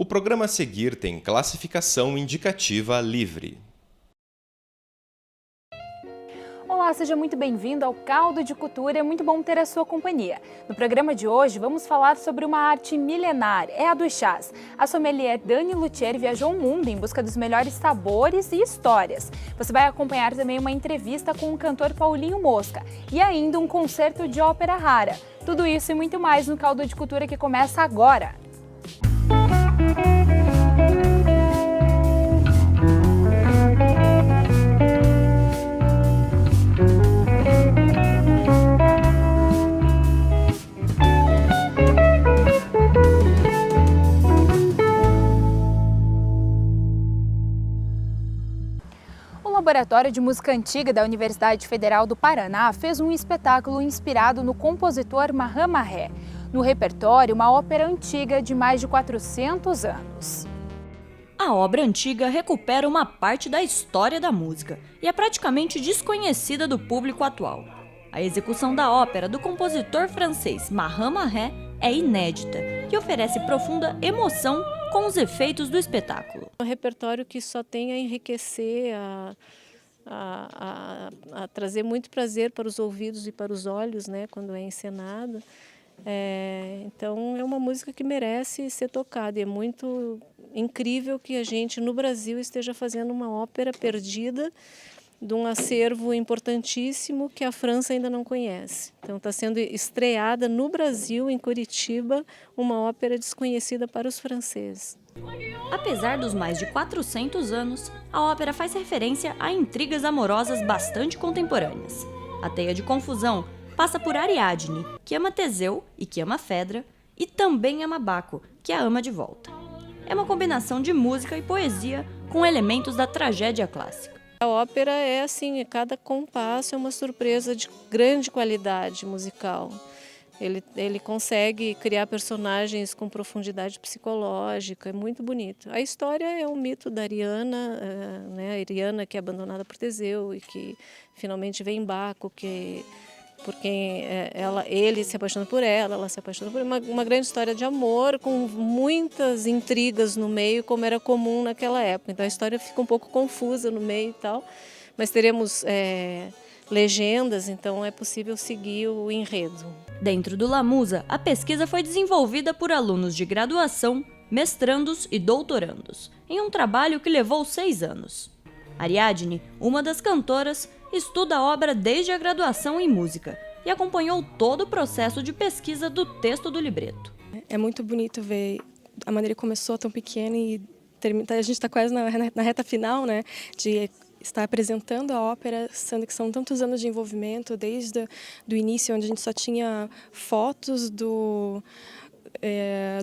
O programa a seguir tem classificação indicativa livre. Olá, seja muito bem-vindo ao Caldo de Cultura, é muito bom ter a sua companhia. No programa de hoje vamos falar sobre uma arte milenar, é a dos chás. A sommelier Dani Luthier viajou o mundo em busca dos melhores sabores e histórias. Você vai acompanhar também uma entrevista com o cantor Paulinho Mosca e ainda um concerto de ópera rara. Tudo isso e muito mais no Caldo de Cultura que começa agora. O Laboratório de Música Antiga da Universidade Federal do Paraná fez um espetáculo inspirado no compositor Mahama Ré. No repertório, uma ópera antiga de mais de 400 anos. A obra antiga recupera uma parte da história da música e é praticamente desconhecida do público atual. A execução da ópera do compositor francês Mahama Ré é inédita e oferece profunda emoção com os efeitos do espetáculo. Um repertório que só tem a enriquecer, a trazer muito prazer para os ouvidos e para os olhos, né, quando é encenado. Então é uma música que merece ser tocada e é muito incrível que a gente no Brasil esteja fazendo uma ópera perdida de um acervo importantíssimo que a França ainda não conhece. Então está sendo estreada no Brasil, em Curitiba, uma ópera desconhecida para os franceses. Apesar dos mais de 400 anos, a ópera faz referência a intrigas amorosas bastante contemporâneas. A teia de confusão passa por Ariadne, que ama Teseu e que ama Fedra, e também ama Baco, que a ama de volta. É uma combinação de música e poesia com elementos da tragédia clássica. A ópera é assim, cada compasso é uma surpresa de grande qualidade musical. Ele consegue criar personagens com profundidade psicológica, é muito bonito. A história é um mito da Ariana, né, a Ariana que é abandonada por Teseu e que finalmente vem Baco, por quem ele se apaixona por ela se apaixona por ele. Uma grande história de amor com muitas intrigas no meio, como era comum naquela época. Então a história fica um pouco confusa no meio e tal, mas teremos legendas, então é possível seguir o enredo. Dentro do Lamusa, a pesquisa foi desenvolvida por alunos de graduação, mestrandos e doutorandos, em um trabalho que levou 6 anos. Ariadne, uma das cantoras, estuda a obra desde a graduação em música e acompanhou todo o processo de pesquisa do texto do libreto. É muito bonito ver a maneira que começou tão pequena e a gente está quase na reta final, né, de estar apresentando a ópera, sendo que são tantos anos de envolvimento, desde do início, onde a gente só tinha fotos do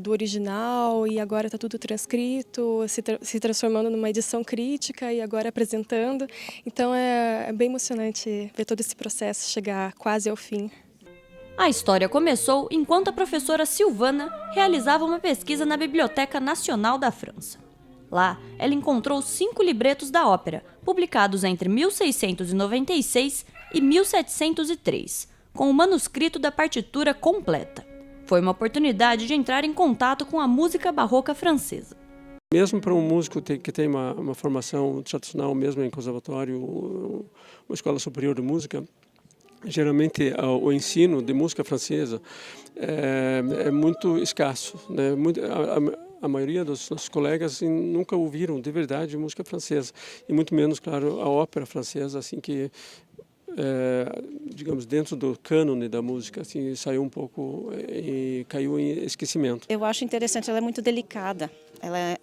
original e agora está tudo transcrito, se transformando numa edição crítica e agora apresentando. Então é bem emocionante ver todo esse processo chegar quase ao fim. A história começou enquanto a professora Silvana realizava uma pesquisa na Biblioteca Nacional da França. Lá, ela encontrou 5 libretos da ópera, publicados entre 1696 e 1703, com o manuscrito da partitura completa. Foi uma oportunidade de entrar em contato com a música barroca francesa. Mesmo para um músico que tem uma formação tradicional, mesmo em conservatório, uma escola superior de música, geralmente o ensino de música francesa é muito escasso, né? A maioria dos nossos colegas assim, nunca ouviram de verdade música francesa, e muito menos, claro, a ópera francesa, assim que digamos, dentro do cânone da música, assim, saiu um pouco e caiu em esquecimento. Eu acho interessante, ela é muito delicada, ela é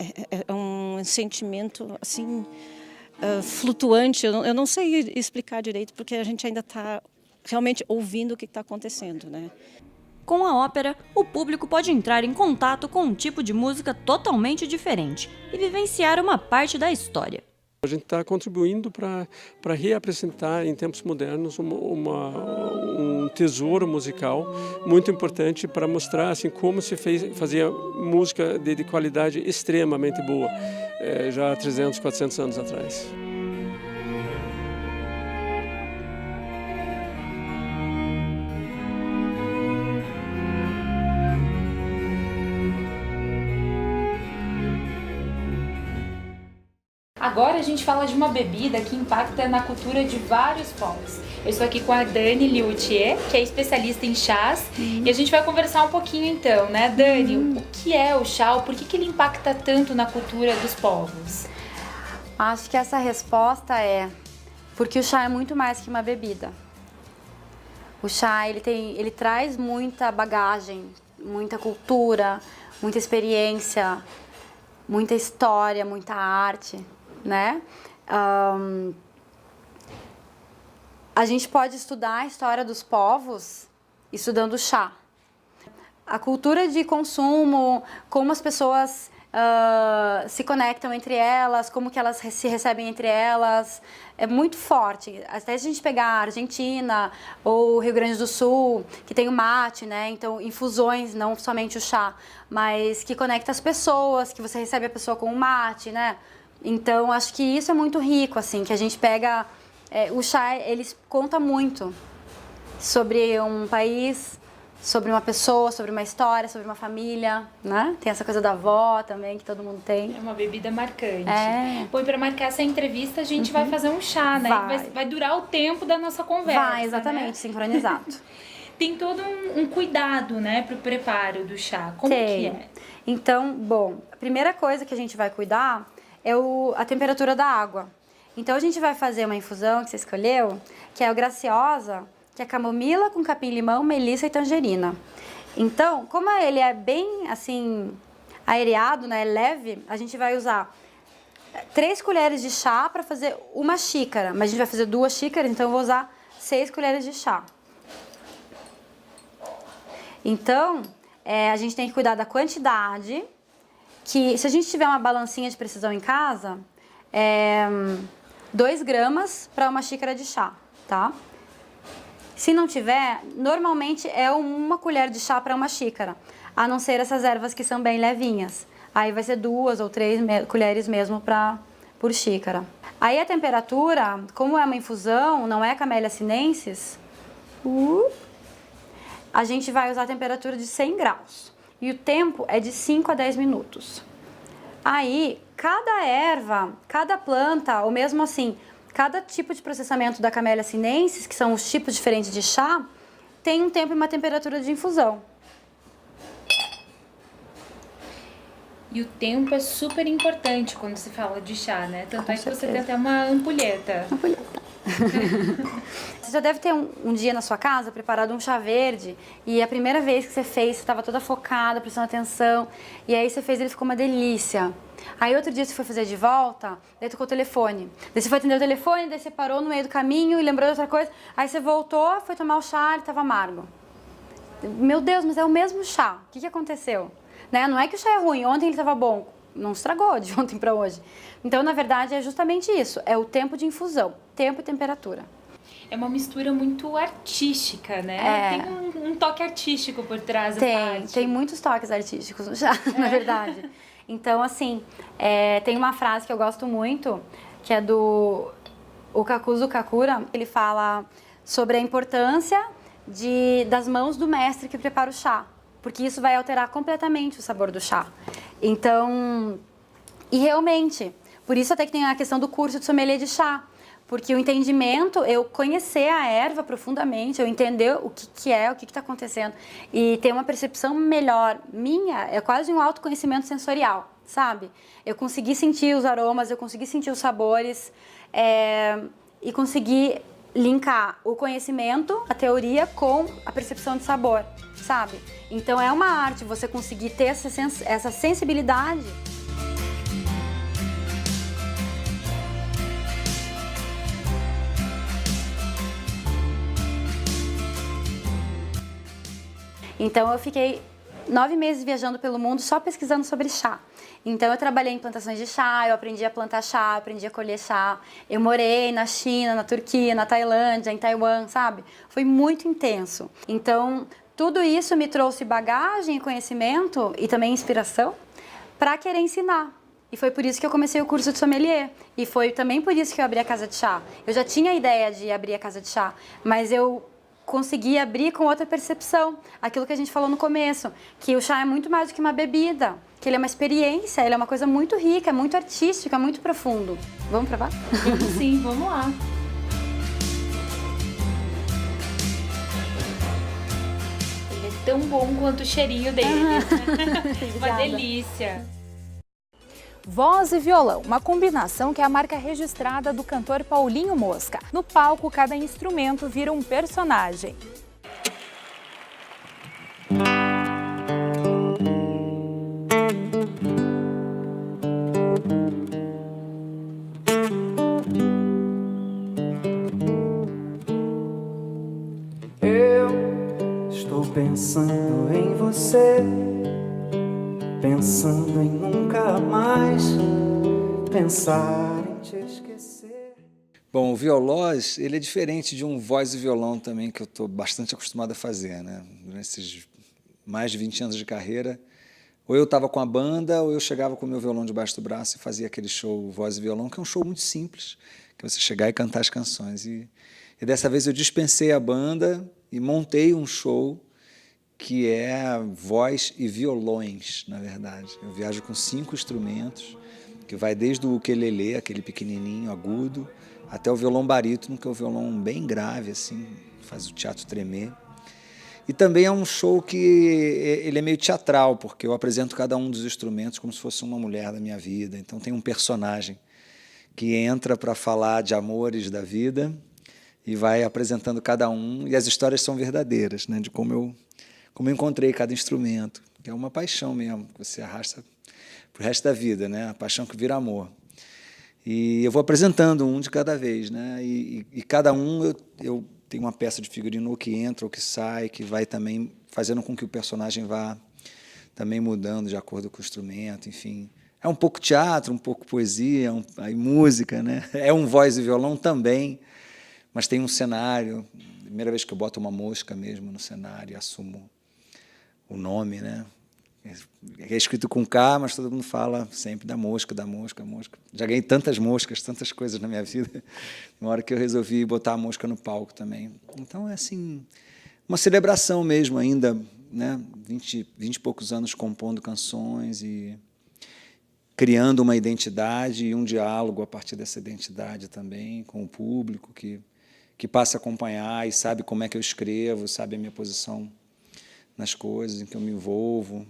um sentimento, assim, flutuante, eu não sei explicar direito, porque a gente ainda está realmente ouvindo o que está acontecendo, né? Com a ópera, o público pode entrar em contato com um tipo de música totalmente diferente e vivenciar uma parte da história. A gente está contribuindo para reapresentar em tempos modernos um tesouro musical muito importante para mostrar assim, como se fazia música de qualidade extremamente boa, já há 300, 400 anos atrás. Agora a gente fala de uma bebida que impacta na cultura de vários povos. Eu estou aqui com a Dani Lioutier, que é especialista em chás, e a gente vai conversar um pouquinho então, né? Dani, o que é o chá? Por que ele impacta tanto na cultura dos povos? Acho que essa resposta é porque o chá é muito mais que uma bebida. O chá, ele traz muita bagagem, muita cultura, muita experiência, muita história, muita arte, né? A gente pode estudar a história dos povos estudando chá. A cultura de consumo, como as pessoas se conectam entre elas, como que elas se recebem entre elas, é muito forte. Até se a gente pegar a Argentina ou o Rio Grande do Sul, que tem o mate, né? Então, infusões, não somente o chá, mas que conecta as pessoas, que você recebe a pessoa com o mate, né? Então, acho que isso é muito rico, assim, que a gente pega... o chá, ele conta muito sobre um país, sobre uma pessoa, sobre uma história, sobre uma família, né? Tem essa coisa da avó também, que todo mundo tem. É uma bebida marcante. Bom, e para marcar essa entrevista, a gente vai fazer um chá, né? Vai durar o tempo da nossa conversa. Vai, exatamente, né? Sincronizado. Tem todo um cuidado, né, para o preparo do chá. Como que é? Então, bom, a primeira coisa que a gente vai cuidar é a temperatura da água. Então, a gente vai fazer uma infusão que você escolheu, que é o Graciosa, que é camomila com capim-limão, melissa e tangerina. Então, como ele é bem, assim, aereado, né, leve, a gente vai usar 3 colheres de chá para fazer uma xícara. Mas a gente vai fazer 2 xícaras, então eu vou usar 6 colheres de chá. Então, a gente tem que cuidar da quantidade, que se a gente tiver uma balancinha de precisão em casa, 2 gramas para uma xícara de chá, tá? Se não tiver, normalmente é 1 colher de chá para uma xícara, a não ser essas ervas que são bem levinhas. Aí vai ser 2 ou 3 colheres mesmo por xícara. Aí a temperatura, como é uma infusão, não é Camellia sinensis, a gente vai usar a temperatura de 100 graus. E o tempo é de 5 a 10 minutos. Aí, cada erva, cada planta, ou mesmo assim, cada tipo de processamento da Camellia sinensis, que são os tipos diferentes de chá, tem um tempo e uma temperatura de infusão. E o tempo é super importante quando se fala de chá, né? Tanto é que você tem até uma ampulheta. Você já deve ter um dia na sua casa preparado um chá verde e a primeira vez que você fez, você estava toda focada, prestando atenção, e aí você fez, ele ficou uma delícia. Aí outro dia você foi fazer de volta, daí tocou o telefone. Daí você foi atender o telefone, daí você parou no meio do caminho e lembrou de outra coisa. Aí você voltou, foi tomar o chá, ele estava amargo. Meu Deus, mas é o mesmo chá. O que aconteceu? Né? Não é que o chá é ruim, ontem ele estava bom. Não estragou de ontem para hoje. Então, na verdade, é justamente isso. É o tempo de infusão, tempo e temperatura. É uma mistura muito artística, né? Tem um toque artístico por trás dessa arte. Tem muitos toques artísticos no chá, na verdade. Então, assim, tem uma frase que eu gosto muito, que é do Okakuzu Kakura. Ele fala sobre a importância das mãos do mestre que prepara o chá, porque isso vai alterar completamente o sabor do chá. Então, e realmente, por isso até que tem a questão do curso de sommelier de chá, porque o entendimento, eu conhecer a erva profundamente, eu entender o que é, o que está acontecendo e ter uma percepção melhor minha, é quase um autoconhecimento sensorial, sabe? Eu consegui sentir os aromas, eu consegui sentir os sabores e consegui linkar o conhecimento, a teoria, com a percepção de sabor, sabe? Então é uma arte você conseguir ter essa sensibilidade. Então eu fiquei 9 meses viajando pelo mundo só pesquisando sobre chá. Então eu trabalhei em plantações de chá, eu aprendi a plantar chá, aprendi a colher chá. Eu morei na China, na Turquia, na Tailândia, em Taiwan, sabe? Foi muito intenso. Então tudo isso me trouxe bagagem, conhecimento e também inspiração para querer ensinar. E foi por isso que eu comecei o curso de sommelier. E foi também por isso que eu abri a casa de chá. Eu já tinha a ideia de abrir a casa de chá, mas eu conseguir abrir com outra percepção. Aquilo que a gente falou no começo, que o chá é muito mais do que uma bebida, que ele é uma experiência, ele é uma coisa muito rica, muito artística, muito profundo. Vamos provar? Sim, vamos lá. Ele é tão bom quanto o cheirinho dele. Uma delícia. Voz e violão, uma combinação que é a marca registrada do cantor Paulinho Mosca. No palco, cada instrumento vira um personagem. Eu estou pensando em você, pensando em nunca mais pensar em te esquecer. Bom, o violós, ele é diferente de um voz e violão também, que eu estou bastante acostumado a fazer, né? Nesses mais de 20 anos de carreira, ou eu estava com a banda, ou eu chegava com o meu violão debaixo do braço e fazia aquele show voz e violão, que é um show muito simples, que é você chegar e cantar as canções. E dessa vez eu dispensei a banda e montei um show que é voz e violões, na verdade. Eu viajo com 5 instrumentos, que vai desde o ukelele, aquele pequenininho, agudo, até o violão barítono, que é um violão bem grave, assim, faz o teatro tremer. E também é um show que ele é meio teatral, porque eu apresento cada um dos instrumentos como se fosse uma mulher da minha vida. Então tem um personagem que entra para falar de amores da vida e vai apresentando cada um, e as histórias são verdadeiras, né, de como eu encontrei cada instrumento, que é uma paixão mesmo, que você arrasta para o resto da vida, né? A paixão que vira amor. E eu vou apresentando um de cada vez, né? E cada um eu tenho uma peça de figurino ou que entra ou que sai, que vai também fazendo com que o personagem vá também mudando de acordo com o instrumento, enfim. É um pouco teatro, um pouco poesia, aí música, né? É um voz e violão também, mas tem um cenário. Primeira vez que eu boto uma mosca mesmo no cenário e assumo o nome, né? É escrito com K, mas todo mundo fala sempre da mosca, da mosca, mosca. Já ganhei tantas moscas, tantas coisas na minha vida, uma hora que eu resolvi botar a mosca no palco também. Então é assim, uma celebração mesmo ainda, né? 20 e poucos anos compondo canções e criando uma identidade e um diálogo a partir dessa identidade também com o público que passa a acompanhar e sabe como é que eu escrevo, sabe a minha posição nas coisas em que eu me envolvo.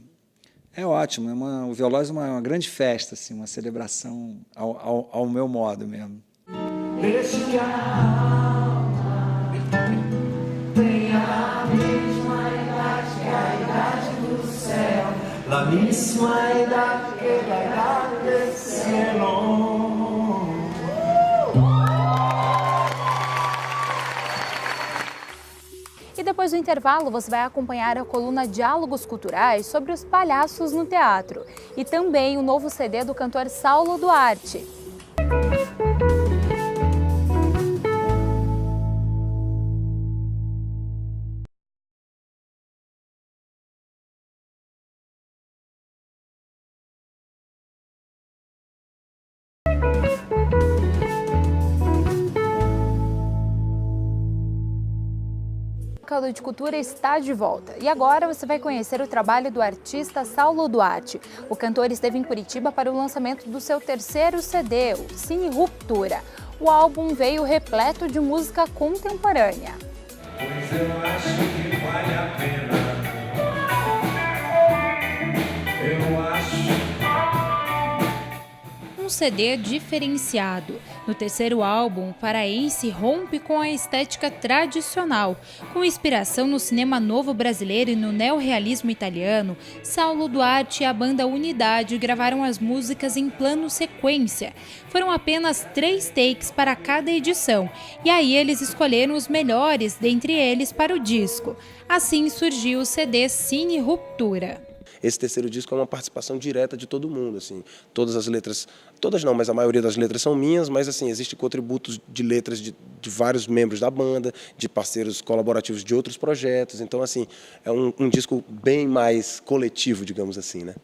É ótimo, o Violós é uma grande festa, assim, uma celebração ao meu modo mesmo. Deixe que a alma tenha a mesma idade que a idade do céu, la misma idade que a idade do cielo. E depois do intervalo, você vai acompanhar a coluna Diálogos Culturais sobre os palhaços no teatro e também o novo CD do cantor Saulo Duarte. O Caldo de Cultura está de volta e agora você vai conhecer o trabalho do artista Saulo Duarte. O cantor esteve em Curitiba para o lançamento do seu terceiro CD, o Cine Ruptura. O álbum veio repleto de música contemporânea. Pois eu acho que vale a pena. Eu acho. Um CD diferenciado. No terceiro álbum, o paraense rompe com a estética tradicional. Com inspiração no cinema novo brasileiro e no neorrealismo italiano, Saulo Duarte e a banda Unidade gravaram as músicas em plano sequência. Foram apenas 3 takes para cada edição, e aí eles escolheram os melhores dentre eles para o disco. Assim surgiu o CD Cine Ruptura. Esse terceiro disco é uma participação direta de todo mundo, assim. Todas as letras, todas não, mas a maioria das letras são minhas, mas assim, existem contributos de letras de vários membros da banda, de parceiros colaborativos de outros projetos. Então, assim, é um disco bem mais coletivo, digamos assim, né?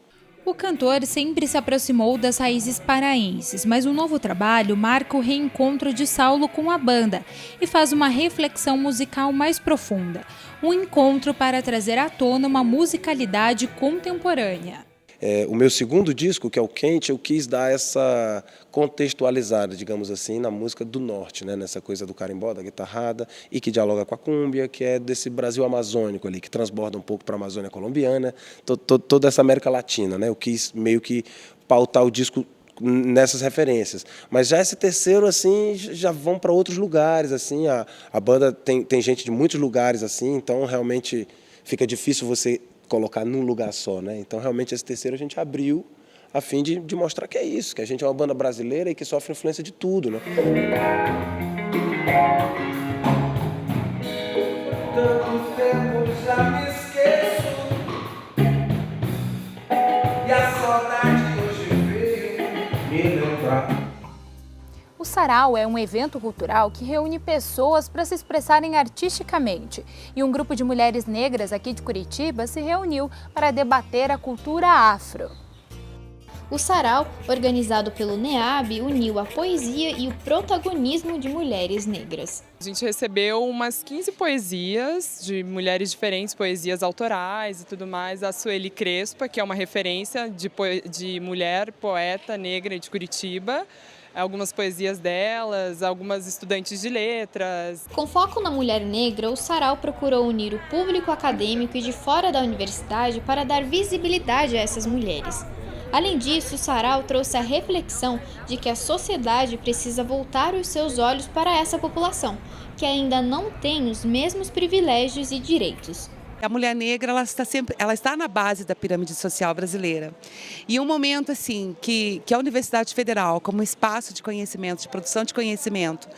O cantor sempre se aproximou das raízes paraenses, mas o novo trabalho marca o reencontro de Saulo com a banda e faz uma reflexão musical mais profunda. Um encontro para trazer à tona uma musicalidade contemporânea. O meu segundo disco, que é o Quente, eu quis dar essa contextualizada, digamos assim, na música do norte, né? Nessa coisa do carimbó, da guitarrada, e que dialoga com a cúmbia, que é desse Brasil amazônico ali, que transborda um pouco para a Amazônia colombiana, toda essa América Latina, né? Eu quis meio que pautar o disco nessas referências. Mas já esse terceiro, assim, já vão para outros lugares, assim, a banda tem gente de muitos lugares, assim, então realmente fica difícil você colocar num lugar só, né? Então, realmente, esse terceiro a gente abriu a fim de mostrar que é isso, que a gente é uma banda brasileira e que sofre influência de tudo, né? Tanto tempo já me esqueço e a saudade hoje veio me lembrar. O Sarau é um evento cultural que reúne pessoas para se expressarem artisticamente. E um grupo de mulheres negras aqui de Curitiba se reuniu para debater a cultura afro. O Sarau, organizado pelo NEAB, uniu a poesia e o protagonismo de mulheres negras. A gente recebeu umas 15 poesias de mulheres diferentes, poesias autorais e tudo mais. A Sueli Crespa, que é uma referência de mulher poeta negra de Curitiba. Algumas poesias delas, algumas estudantes de letras. Com foco na mulher negra, o Sarau procurou unir o público acadêmico e de fora da universidade para dar visibilidade a essas mulheres. Além disso, o Sarau trouxe a reflexão de que a sociedade precisa voltar os seus olhos para essa população, que ainda não tem os mesmos privilégios e direitos. A mulher negra ela está na base da pirâmide social brasileira. E um momento assim que a Universidade Federal, como espaço de conhecimento, de produção de conhecimento,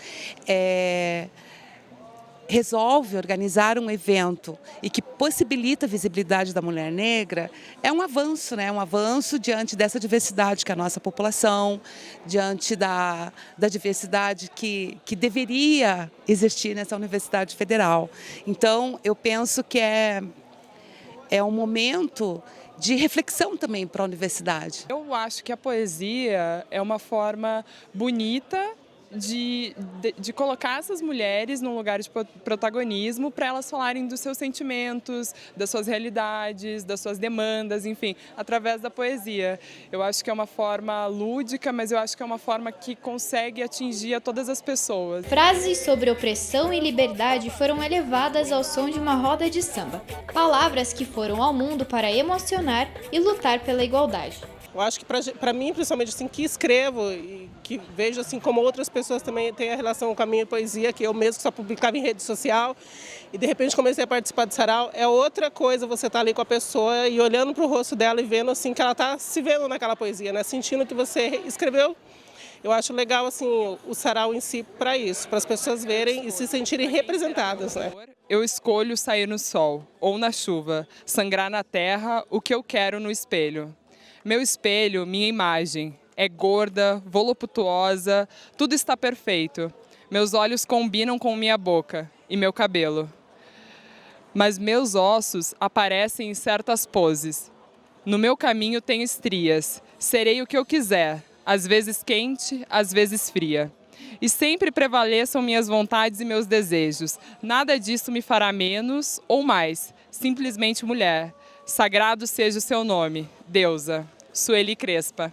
resolve organizar um evento e que possibilita a visibilidade da mulher negra, é um avanço, né? Um avanço diante dessa diversidade que é a nossa população, diante da diversidade que deveria existir nessa Universidade Federal. Então, eu penso que é um momento de reflexão também para a universidade. Eu acho que a poesia é uma forma bonita de colocar essas mulheres num lugar de protagonismo para elas falarem dos seus sentimentos, das suas realidades, das suas demandas, enfim, através da poesia. Eu acho que é uma forma lúdica, mas eu acho que é uma forma que consegue atingir a todas as pessoas. Frases sobre opressão e liberdade foram elevadas ao som de uma roda de samba. Palavras que foram ao mundo para emocionar e lutar pela igualdade. Eu acho que para mim, principalmente assim, que escrevo e que vejo assim como outras pessoas também têm a relação com a minha poesia, que eu mesmo só publicava em rede social e de repente comecei a participar do Sarau, é outra coisa você estar ali com a pessoa e olhando para o rosto dela e vendo assim que ela está se vendo naquela poesia, né? Sentindo que você escreveu. Eu acho legal assim o Sarau em si para isso, para as pessoas verem e se sentirem representadas, né? Eu escolho sair no sol ou na chuva, sangrar na terra o que eu quero no espelho. Meu espelho, minha imagem, é gorda, voluptuosa, tudo está perfeito. Meus olhos combinam com minha boca e meu cabelo. Mas meus ossos aparecem em certas poses. No meu caminho tem estrias, serei o que eu quiser, às vezes quente, às vezes fria. E sempre prevaleçam minhas vontades e meus desejos. Nada disso me fará menos ou mais, simplesmente mulher. Sagrado seja o seu nome, deusa. Sueli Crespa.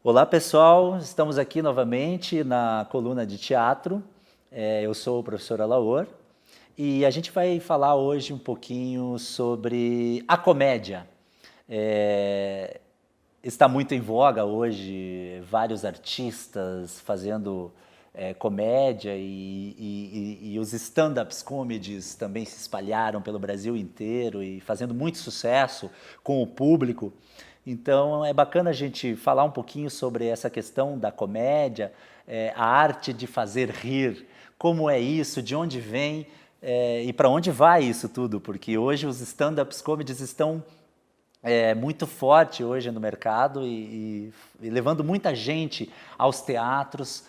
Olá pessoal, estamos aqui novamente na coluna de teatro. Eu sou o professor Alaor e a gente vai falar hoje um pouquinho sobre a comédia. Está muito em voga hoje vários artistas fazendo comédia e os stand-ups comedies também se espalharam pelo Brasil inteiro e fazendo muito sucesso com o público. Então é bacana a gente falar um pouquinho sobre essa questão da comédia, a arte de fazer rir, como é isso, de onde vem e para onde vai isso tudo, porque hoje os stand-ups comedies estão muito forte hoje no mercado e levando muita gente aos teatros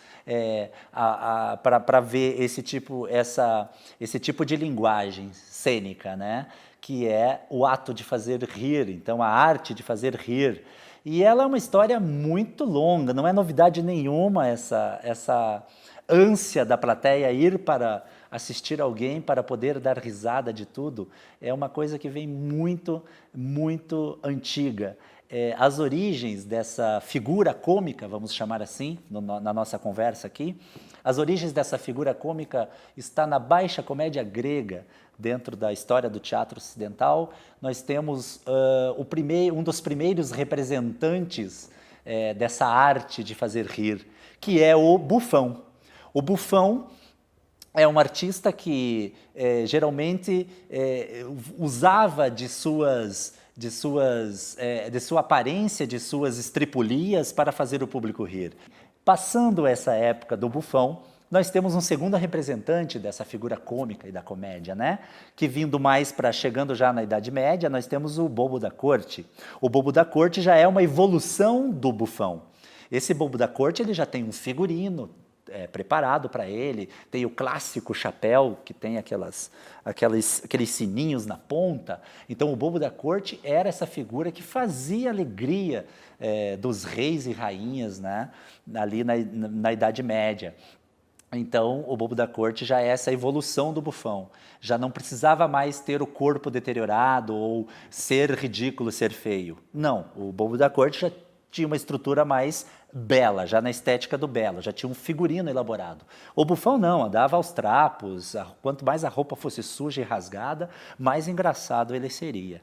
para ver esse tipo de linguagem cênica, né? Que é o ato de fazer rir, então a arte de fazer rir. E ela é uma história muito longa, não é novidade nenhuma essa ânsia da plateia ir para assistir alguém para poder dar risada de tudo, é uma coisa que vem muito, muito antiga. As origens dessa figura cômica, vamos chamar assim, na nossa conversa aqui, as origens dessa figura cômica está na Baixa Comédia grega. Dentro da história do teatro ocidental, nós temos um dos primeiros representantes dessa arte de fazer rir, que é o Bufão. O Bufão é um artista que geralmente usava de sua aparência, de suas estripulias para fazer o público rir. Passando essa época do Bufão, nós temos um segundo representante dessa figura cômica e da comédia, né? Que chegando já na Idade Média, nós temos o Bobo da Corte. O Bobo da Corte já é uma evolução do Bufão. Esse Bobo da Corte ele já tem um figurino preparado para ele, tem o clássico chapéu que tem aqueles sininhos na ponta. Então o Bobo da Corte era essa figura que fazia alegria dos reis e rainhas, né? Ali na Idade Média. Então, o Bobo da Corte já é essa evolução do Bufão. Já não precisava mais ter o corpo deteriorado ou ser ridículo, ser feio. Não, o Bobo da Corte já tinha uma estrutura mais bela, já na estética do belo, já tinha um figurino elaborado. O Bufão não, andava aos trapos, quanto mais a roupa fosse suja e rasgada, mais engraçado ele seria.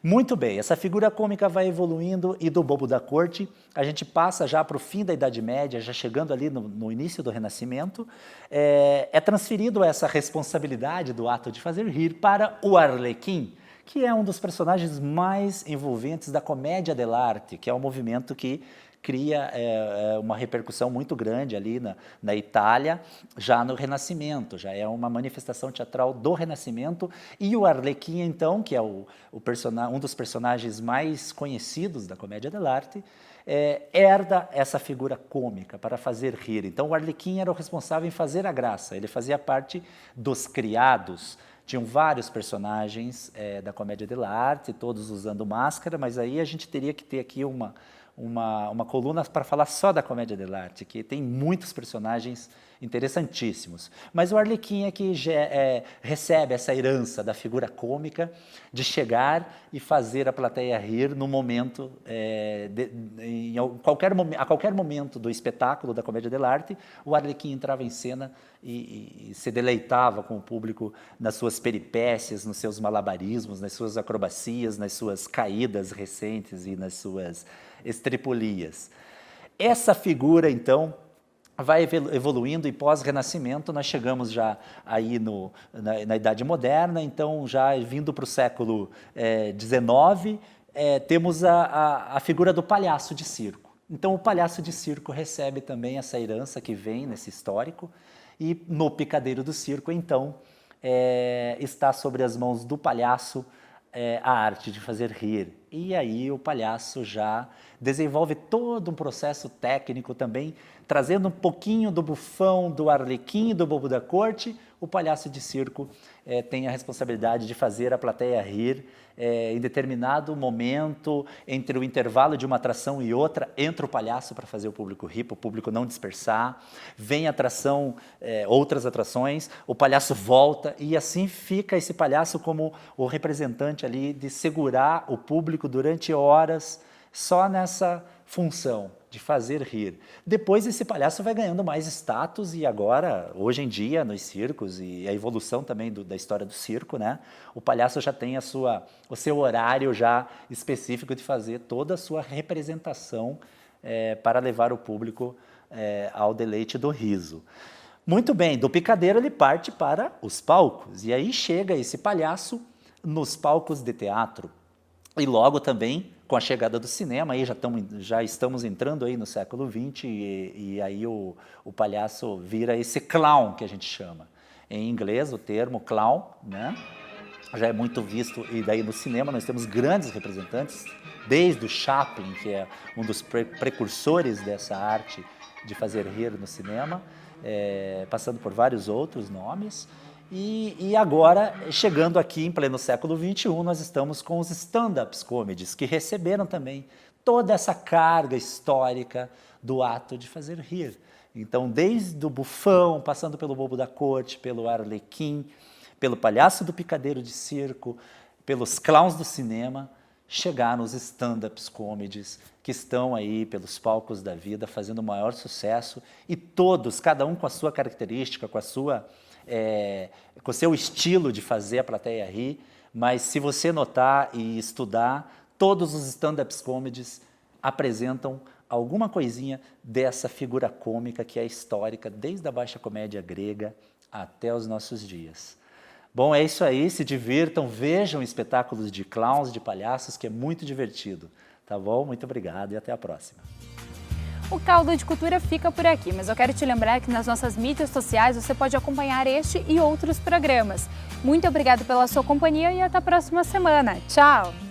Muito bem, essa figura cômica vai evoluindo e do Bobo da Corte a gente passa já para o fim da Idade Média, já chegando ali no início do Renascimento, é transferido essa responsabilidade do ato de fazer rir para o Arlequim, que é um dos personagens mais envolventes da comédia dell'arte, que é um movimento que cria uma repercussão muito grande ali na Itália, já no Renascimento, já é uma manifestação teatral do Renascimento, e o Arlequim, então, que é um dos personagens mais conhecidos da comédia dell'arte, herda essa figura cômica para fazer rir. Então, o Arlequim era o responsável em fazer a graça, ele fazia parte dos criados. Tinham vários personagens da comédia dell'arte, todos usando máscara, mas aí a gente teria que ter aqui uma coluna para falar só da comédia dell'arte, que tem muitos personagens interessantíssimos. Mas o Arlequim é que recebe essa herança da figura cômica de chegar e fazer a plateia rir no momento, a qualquer momento do espetáculo da comédia dell'arte, o Arlequim entrava em cena e se deleitava com o público nas suas peripécias, nos seus malabarismos, nas suas acrobacias, nas suas caídas recentes e nas suas estripulias. Essa figura, então, vai evoluindo e pós-Renascimento nós chegamos já aí na Idade Moderna, então já vindo para o século XIX, temos a figura do palhaço de circo. Então o palhaço de circo recebe também essa herança que vem nesse histórico e no picadeiro do circo, então, está sobre as mãos do palhaço a arte de fazer rir. E aí o palhaço já desenvolve todo um processo técnico também, trazendo um pouquinho do Bufão, do Arlequim e do Bobo da Corte. O palhaço de circo tem a responsabilidade de fazer a plateia rir em determinado momento, entre o intervalo de uma atração e outra, entra o palhaço para fazer o público rir, para o público não dispersar, vem atração, outras atrações, o palhaço volta e assim fica esse palhaço como o representante ali de segurar o público durante horas só nessa função de fazer rir. Depois esse palhaço vai ganhando mais status e agora, hoje em dia, nos circos e a evolução também da história do circo, né? O palhaço já tem o seu horário já específico de fazer toda a sua representação para levar o público ao deleite do riso. Muito bem, do picadeiro ele parte para os palcos e aí chega esse palhaço nos palcos de teatro. E logo também, com a chegada do cinema, aí já estamos entrando aí no século XX e aí o palhaço vira esse clown que a gente chama. Em inglês, o termo clown, né? já é muito visto, e daí no cinema nós temos grandes representantes, desde o Chaplin, que é um dos precursores dessa arte de fazer rir no cinema, passando por vários outros nomes. E agora, chegando aqui em pleno século XXI, nós estamos com os stand-up comedies, que receberam também toda essa carga histórica do ato de fazer rir. Então, desde o bufão, passando pelo bobo da corte, pelo arlequim, pelo palhaço do picadeiro de circo, pelos clowns do cinema, chegaram os stand-up comedies, que estão aí pelos palcos da vida, fazendo o maior sucesso, e todos, cada um com a sua característica, com o seu estilo de fazer a plateia rir, mas se você notar e estudar, todos os stand-up comedies apresentam alguma coisinha dessa figura cômica que é histórica, desde a Baixa Comédia grega até os nossos dias. Bom, é isso aí, se divirtam, vejam espetáculos de clowns, de palhaços, que é muito divertido, tá bom? Muito obrigado e até a próxima. O Caldo de Cultura fica por aqui, mas eu quero te lembrar que nas nossas mídias sociais você pode acompanhar este e outros programas. Muito obrigada pela sua companhia e até a próxima semana. Tchau!